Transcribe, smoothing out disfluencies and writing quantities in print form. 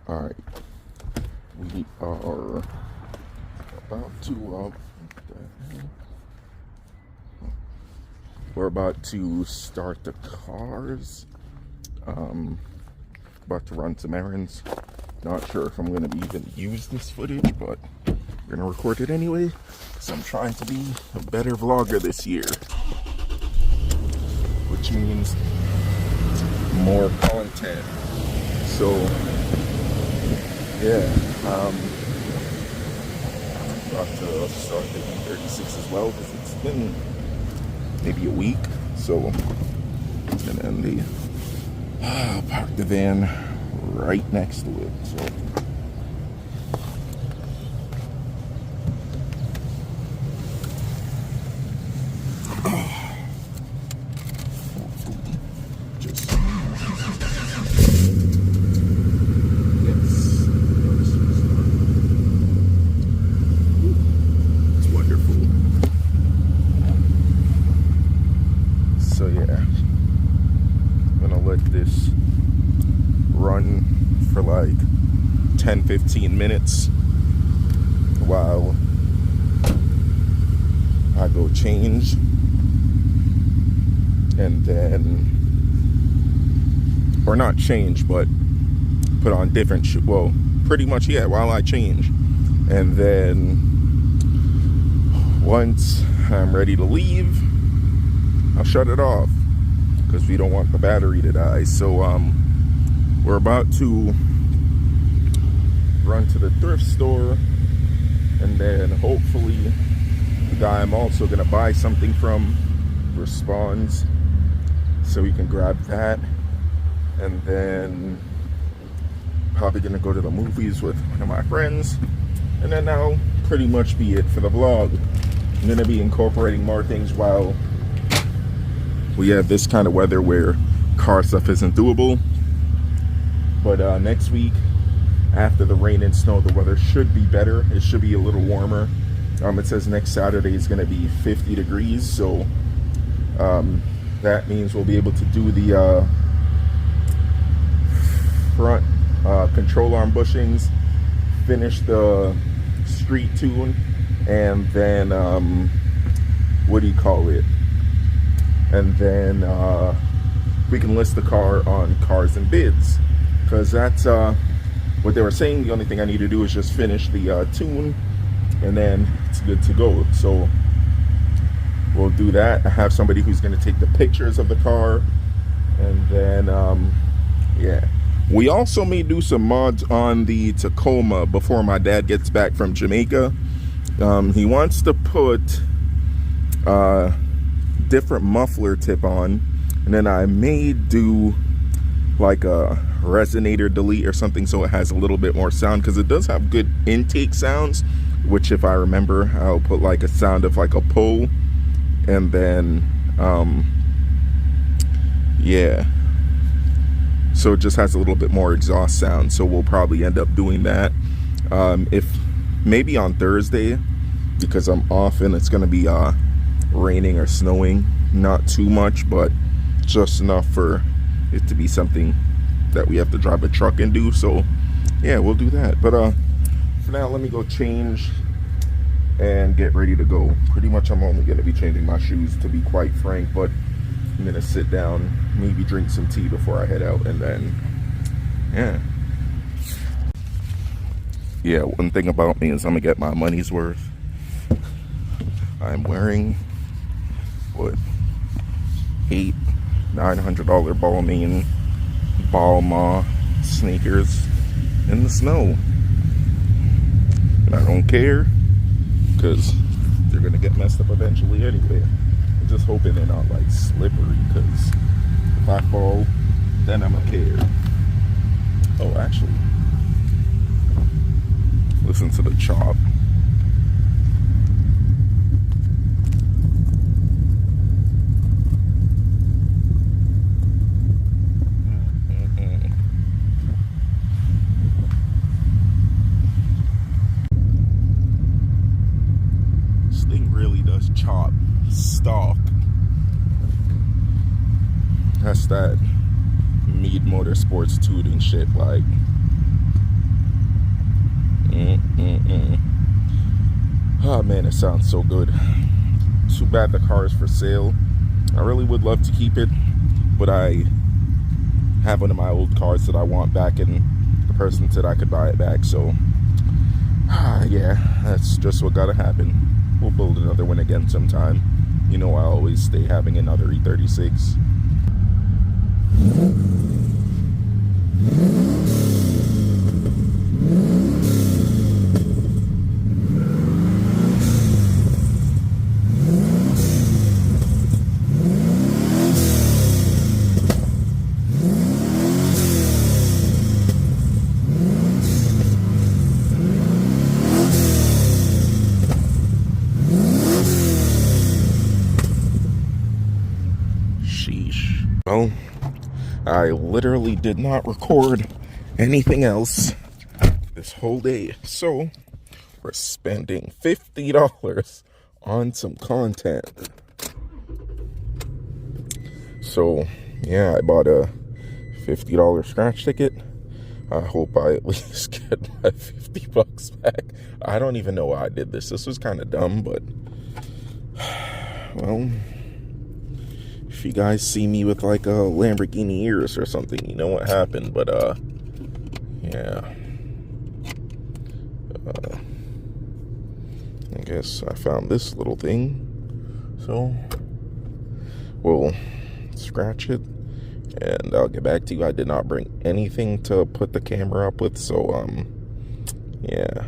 Alright, we are about to, we're about to start the cars. About to run some errands. Not sure if I'm going to even use this footage, but I'm going to record it anyway, because I'm trying to be a better vlogger this year. Which means more content. So, yeah, about to start the e36 as well, because it's been maybe a week. So, and then I'll park the van right next to it. So. This run for like 10-15 minutes while I go change, and then, or not change, but put on different shoes. Well, pretty much, yeah, while I change. And then once I'm ready to leave, I'll shut it off, because we don't want the battery to die. So we're about to run to the thrift store, and then hopefully the guy I'm also gonna buy something from responds, so we can grab that. And then probably gonna go to the movies with one of my friends, and then that'll pretty much be it for the vlog. I'm gonna be incorporating more things while we have this kind of weather where car stuff isn't doable. But next week, after the rain and snow, the weather should be better. It should be a little warmer. It says next Saturday is going to be 50 degrees. So that means we'll be able to do the front control arm bushings, finish the street tune, and then, what do you call it? And then we can list the car on Cars and Bids, because that's what they were saying. The only thing I need to do is just finish the tune, and then it's good to go. So we'll do that. I have somebody who's going to take the pictures of the car, and then yeah, we also may do some mods on the Tacoma before my dad gets back from Jamaica. He wants to put different muffler tip on, and then I may do like a resonator delete or something, so it has a little bit more sound, because it does have good intake sounds, which if I remember, I'll put like a sound of like a pull, and then yeah, so it just has a little bit more exhaust sound. So we'll probably end up doing that if maybe on Thursday, because I'm off and it's gonna be raining or snowing. Not too much, but just enough for it to be something that we have to drive a truck and do. So yeah, we'll do that. But for now, let me go change and get ready to go. Pretty much I'm only going to be changing my shoes, to be quite frank, but I'm gonna sit down, maybe drink some tea before I head out, and then yeah, one thing about me is I'm gonna get my money's worth. I'm wearing what, $800-900 Balmain sneakers in the snow, and I don't care, because they're gonna get messed up eventually anyway. I'm just hoping they're not like slippery, because if I fall, then I'm gonna care. Oh, actually, listen to the chop. Chop stock. That's that Mead Motorsports tuning shit. Like, man, it sounds so good. Too bad the car is for sale. I really would love to keep it, but I have one of my old cars that I want back, and the person said I could buy it back. So yeah, that's just what gotta happen. We'll build another one again sometime. You know, I always stay having another E36. Well, I literally did not record anything else this whole day, so we're spending $50 on some content. So yeah, I bought a $50 scratch ticket. I hope I at least get my $50 back. I don't even know why I did this. This was kind of dumb, but well, if you guys see me with like a Lamborghini Urus or something, you know what happened. But yeah, I guess I found this little thing, so we'll scratch it and I'll get back to you. I did not bring anything to put the camera up with, so yeah.